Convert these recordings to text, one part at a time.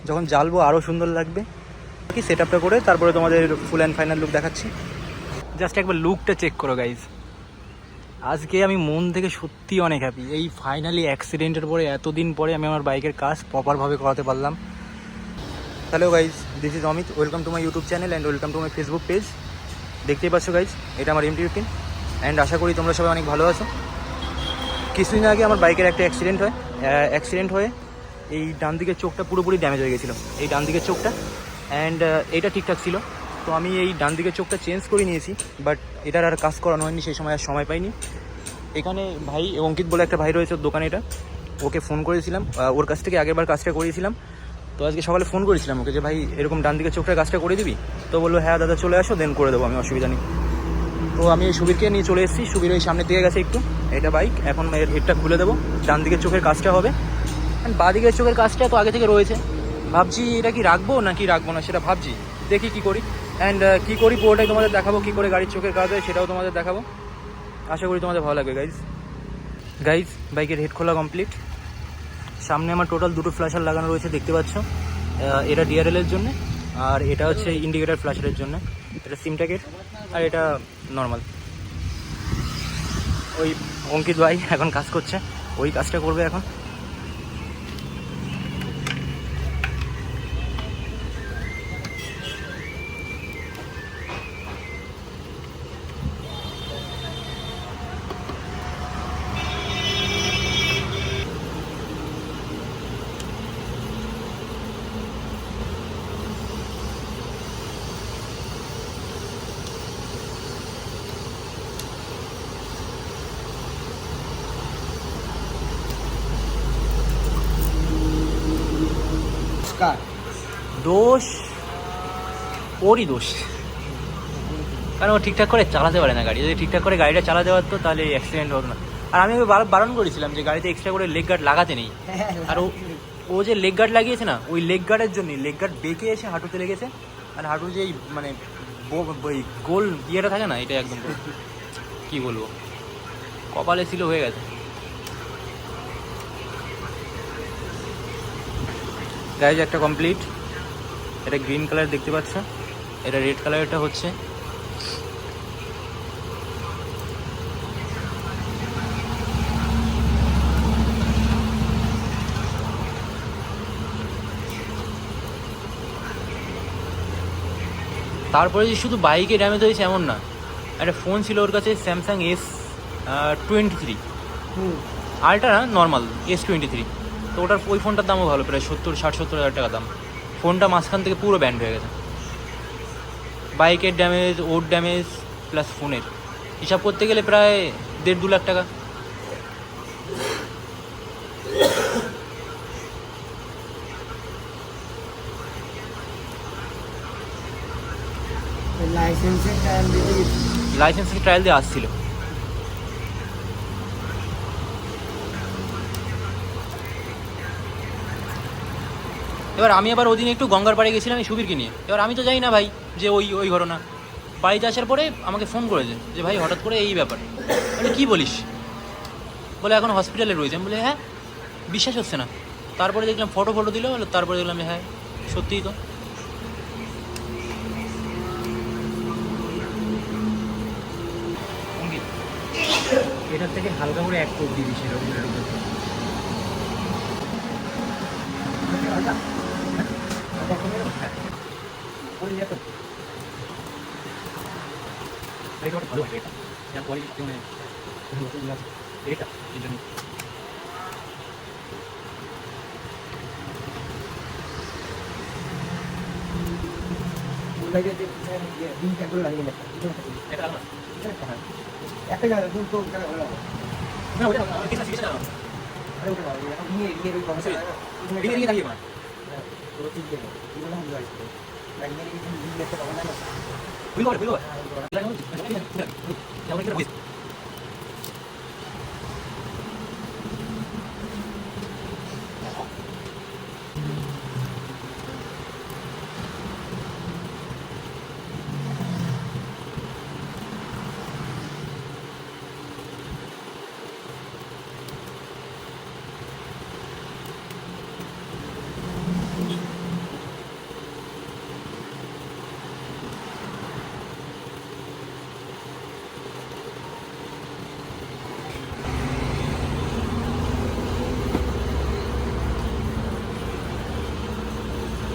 যখন জ্বালবো আরও সুন্দর লাগবে। কি সেট আপটা করে তারপরে তোমাদের ফুল অ্যান্ড ফাইনাল লুক দেখাচ্ছি। জাস্ট একবার লুকটা চেক করো গাইজ। আজকে আমি মন থেকে সত্যি অনেক হ্যাপি। এই ফাইনালি অ্যাক্সিডেন্টের পরে এতদিন পরে আমি আমার বাইকের কাজ প্রপারভাবে করাতে পারলাম। Hello guys, this is Amit. Welcome to my YouTube channel and welcome to my Facebook page. দেখতেই পাচ্ছ গাইজ, এটা আমার MT-15 অ্যান্ড আশা করি তোমরা সবাই অনেক ভালো আছো। কিছুদিন আগে আমার বাইকের একটা অ্যাক্সিডেন্ট হয়ে এই ডান দিকের চোখটা পুরোপুরি ড্যামেজ হয়ে গেছিলো, এই ডান দিকের চোখটা। অ্যান্ড এটা ঠিকঠাক ছিল, তো আমি এই ডান দিকের চোখটা চেঞ্জ করে নিয়েছি, বাট এটার আর কাজ করানো হয়নি, সেই সময় আর সময় পাইনি। এখানে ভাই অঙ্কিত বলে একটা ভাই রয়েছে ওর দোকানে, এটা ওকে ফোন করেছিলাম, ওর কাছ থেকে আগেরবার কাজটা করিয়েছিলাম। তো আজকে সকালে ফোন করেছিলাম ওকে যে ভাই এরকম ডান দিকের চোখটার কাজটা করে দিবি। তো বললো হ্যাঁ দাদা চলে আসো, দেন করে দেবো আমি, অসুবিধা নেই। তো আমি সুবীরকে নিয়ে চলে এসেছি, সুবীর ওই সামনে দিয়ে গেছে একটু, এটা বাইক। এখন এর হেডটা খুলে দেবো, ডান দিকের চোখের কাজটা হবে। অ্যান্ড বাঁ দিকের চোখের কাজটা তো আগে থেকে রয়েছে, ভাবছি এটা কি রাখবো নাকি রাখবো না সেটা ভাবছি, দেখি কী করি। অ্যান্ড কী করি পুরোটাই তোমাদের দেখাবো, কী করে গাড়ির চোখের কাজ হয় সেটাও তোমাদের দেখাবো। আশা করি তোমাদের ভালো লাগবে গাইজ। বাইকের হেড খোলা কমপ্লিট। সামনে আমার টোটাল দুটো ফ্ল্যাশার লাগানো রয়েছে, দেখতে পাচ্ছ। এটা DRL-এর জন্য, আর এটা হচ্ছে ইন্ডিকেটার ফ্ল্যাশারের জন্য। এটা সিমট্যাকের, আর এটা নর্মাল। ওই অঙ্কিত ভাই এখন কাজ করছে, ওই কাজটা করবে এখন। দোষ ওরই দোষ, কারণ ও ঠিকঠাক করে চালাতে পারে না গাড়ি। যদি ঠিকঠাক করে গাড়িটা চালাতে পারতো তাহলে অ্যাক্সিডেন্ট হতো না। আর আমি ওকে বারণ করেছিলাম যে গাড়িতে এক্সট্রা করে লেগ গার্ড লাগাতে নেই। আর ও যে লেগ গার্ড লাগিয়েছে না, ওই লেগ গার্ডের জন্যই লেগ গার্ড বেঁকে এসে হাঁটুতে লেগেছে। আর হাঁটুর যে মানে ওই গোল ইয়েটা থাকে না, এটা একদম কী বলবো, কপালে ছিল, হয়ে গেছে। গাড়ি একটা কমপ্লিট। এটা গ্রিন কালার দেখতে পাচ্ছ, এটা রেড কালারটা হচ্ছে। তারপরে যে শুধু বাইকে ড্যামেজ হয়েছে এমন না, একটা ফোন ছিল ওর কাছে, স্যামসাং S23 আলট্রা না, নর্মাল S23। তো ওটার ওই ফোনটার দামও ভালো, প্রায় 70 হাজার টাকা দাম। ফোনটা মাঝখান থেকে পুরো ব্যান্ড হয়ে গেছে। বাইকের ড্যামেজ, ওর ড্যামেজ প্লাস ফোনের হিসাব করতে গেলে প্রায় 1.5-2 লাখ টাকা। লাইসেন্সের ট্রায়াল দিয়ে আসছিল। এবার আমি আবার ওদিন একটু গঙ্গার পাড়ে গেছিলাম এই সুবীরকে নিয়ে। এবার আমি তো জানি না ভাই যে ওই ঘটনা। বাড়িতে আসার পরে আমাকে ফোন করেছে যে ভাই হঠাৎ করে এই ব্যাপার। বলে কী বলিস, বলে এখন হসপিটালে রয়েছে। আমি বলে হ্যাঁ, বিশ্বাস হচ্ছে না। তারপরে দেখলাম ফটো দিল, তারপরে দেখলাম হ্যাঁ সত্যিই তো। এটার থেকে হালকা করে এক কোপ দিয়ে দিচ্ছে ভালো হয় এটা, যার কোয়ালিটি মানে এটা এই জন্য।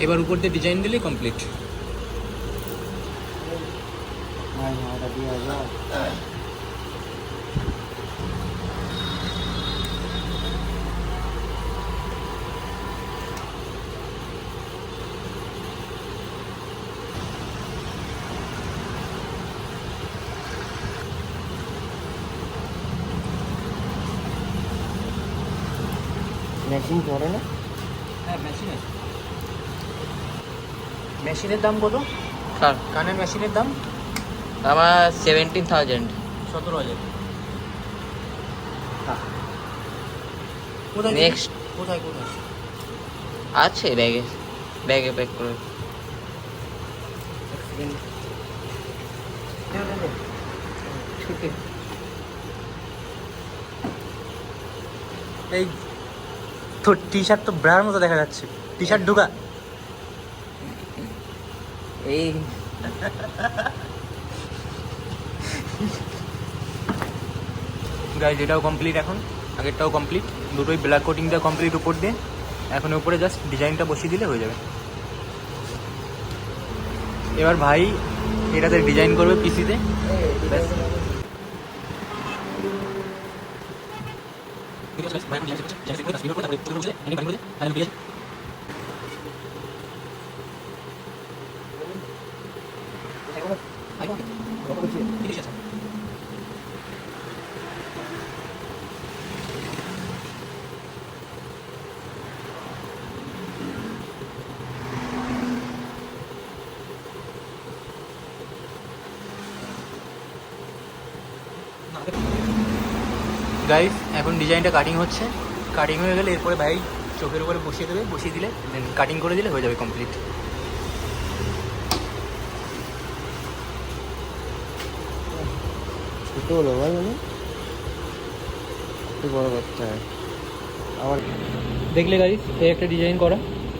এবার উপর দিয়ে ডিজাইন দিলে কমপ্লিট। মেশিন করে না? হ্যাঁ মেশিন আছে। মেশিনের দাম কত? কার? কানের মেশিনের দাম আমার 17,000। 17,000। কোথায় নেক্সট কোথায় কোথায়? আছে ব্যাগে, ব্যাগে প্যাক করে। এই তোর টি শার্ট তো ব্রার মতো দেখা যাচ্ছে। টি শার্ট ঢুকা। এই গাইজ এটাও কমপ্লিট, এখন আগেরটাও কমপ্লিট, দুটোই ব্ল্যাক কোটিংটা কমপ্লিট উপর দিয়ে। এখন উপরে জাস্ট ডিজাইনটা বসিয়ে দিলে হয়ে যাবে। এবার ভাই এটাতে ডিজাইন করবে পিসিতে। ব্যাস। গাইস এখন ডিজাইনটা কাটিং হচ্ছে। কাটিং হয়ে গেলে এরপরে ভাই চোখের উপরে বসিয়ে দেবে, বসিয়ে দিলে দেন কাটিং করে দিলে হয়ে যাবে কমপ্লিট। ছোট হলো ভাই, মানে একটু বড় করতে হয় আমার। দেখলে গাইস এই একটা ডিজাইন করা,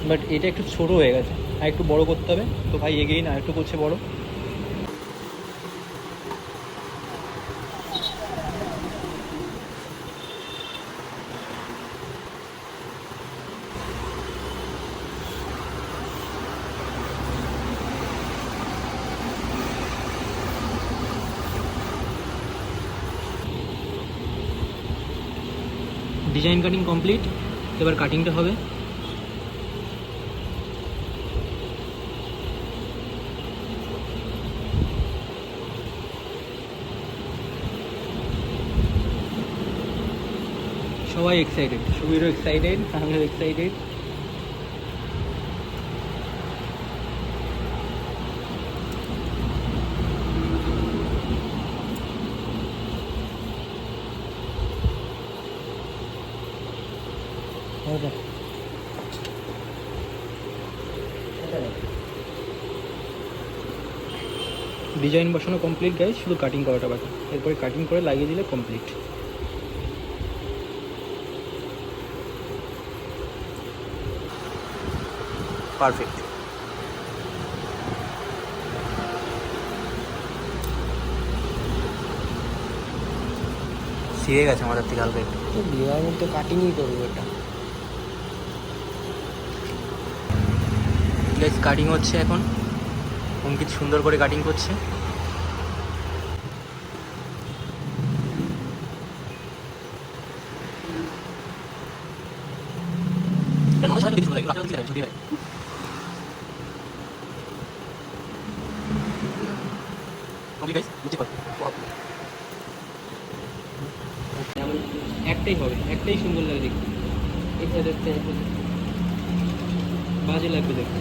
বাট এটা একটু ছোট হয়ে গেছে, আর একটু বড় করতে হবে। তো ভাই এগেইন আর একটু করছে বড়। ডিজাইন কাটিং কমপ্লিট, এবার কাটিংটা হবে। সবাই এক্সাইটেড, সুবীরও এক্সাইটেড, আমিও এক্সাইটেড। ডিজাইন বসানো কমপ্লিট গাইজ, শুধু কাটিং করাটা বাকি। এরপরে কাটিং করে লাগিয়ে দিলে কমপ্লিট। পারফেক্ট। ছিঁড়ে গেছে আমাদের থেকে হালকা একটু। তো বিয়ের মধ্যে কাটিংই করবো এটা। গাইজ কাটিং হচ্ছে এখন, অঙ্কিত সুন্দর করে কাটিং করছে। একটাই হবে, একটাই সুন্দর লাগে দেখতে। এটা দেখতে বাজে লাগবে দেখতে।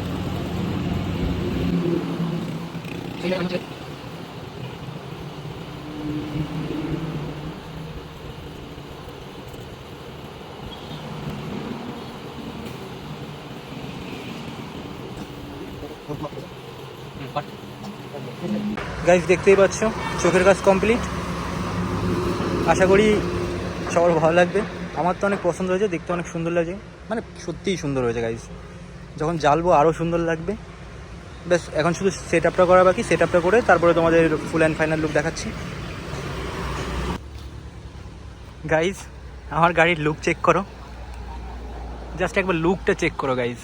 গাইজ দেখতেই পাচ্ছ চোখের কাজ কমপ্লিট। আশা করি সবার ভালো লাগবে। আমার তো অনেক পছন্দ হয়েছে, দেখতে অনেক সুন্দর লাগছে, মানে সত্যিই সুন্দর হয়েছে গাইজ। যখন জ্বালবো আরও সুন্দর লাগবে। বেশ এখন শুধু সেট আপটা করা বাকি, সেট আপটা করে তারপরে তোমাদের ফুল অ্যান্ড ফাইনাল লুক দেখাচ্ছি। গাইজ আমার গাড়ির লুক চেক করো, জাস্ট একবার লুকটা চেক করো গাইজ।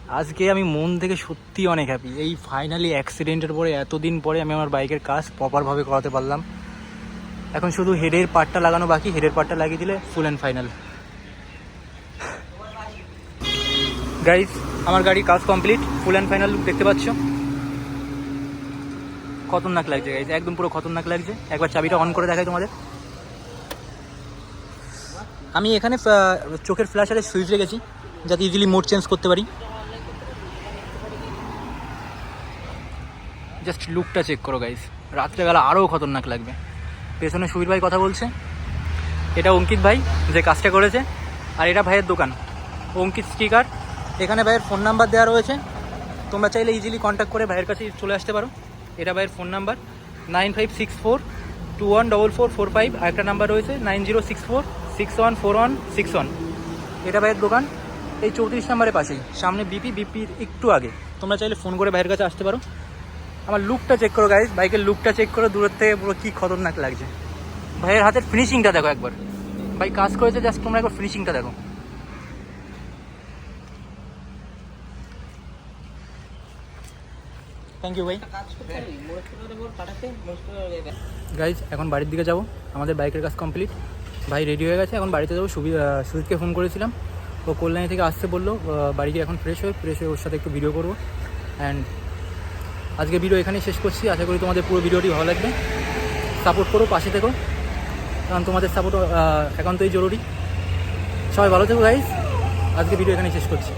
আজকে আমি মন থেকে সত্যি অনেক হ্যাপি। এই ফাইনালি অ্যাক্সিডেন্টের পরে এতদিন পরে আমি আমার বাইকের কাজ প্রপারভাবে করাতে পারলাম। এখন শুধু হেডের পার্টটা লাগানো বাকি, হেডের পার্টটা লাগিয়ে দিলে ফুল অ্যান্ড ফাইনাল। গাইজ আমার গাড়ির কাজ complete, full and final look দেখতে পাচ্ছ। খতরনাক লাগছে গাইজ, একদম পুরো খতরনাক লাগছে। একবার চাবিটা অন করে দেখাই তোমাদের। আমি এখানে চোখের ফ্ল্যাশারে সুইচ রেখেছি যাতে ইজিলি মোড চেঞ্জ করতে পারি। জাস্ট লুকটা চেক করো গাইজ, রাত্রেবেলা আরও খতরনাক লাগবে। পেছনে সুবীর ভাই কথা বলছে, এটা অঙ্কিত ভাই যে কাজটা করেছে, আর এটা ভাইয়ের দোকান অঙ্কিত স্টিকার। এখানে ভাইয়ের ফোন নাম্বার দেওয়া রয়েছে, তোমরা চাইলে ইজিলি কন্ট্যাক্ট করে ভাইয়ের কাছে চলে আসতে পারো। এটা ভাইয়ের ফোন নাম্বার 9564214445, আর একটা নাম্বার রয়েছে 9064614161। এটা ভাইয়ের দোকান এই 34 নাম্বারের পাশেই, সামনে বিপির একটু আগে। তোমরা চাইলে ফোন করে ভাইয়ের কাছে আসতে পারো। আমার লুকটা চেক করো গাইজ, বাইকের লুকটা চেক করো দূরের থেকে, পুরো কী খতরনাক লাগছে। ভাইয়ের হাতের ফিনিশিংটা দেখো একবার, ভাই কাজ করেছে, জাস্ট তোমরা একবার ফিনিশিংটা দেখো। থ্যাংক ইউ ভাই। গাইজ এখন বাড়ির দিকে যাবো, আমাদের বাইকের কাজ কমপ্লিট, ভাই রেডি হয়ে গেছে, এখন বাড়িতে যাবো। সুজিতকে ফোন করেছিলাম, ও কল্যাণী থেকে আসতে বললো, বাড়ি গিয়ে এখন ফ্রেশ হয়ে ওর সাথে একটু ভিডিও করবো। অ্যান্ড আজকে ভিডিও এখানেই শেষ করছি। আশা করি তোমাদের পুরো ভিডিওটি ভালো লাগবে। সাপোর্ট করো, পাশে থেকো, কারণ তোমাদের সাপোর্ট একান্তই জরুরি। সবাই ভালো থেকো গাইজ, আজকে ভিডিও এখানেই শেষ করছি।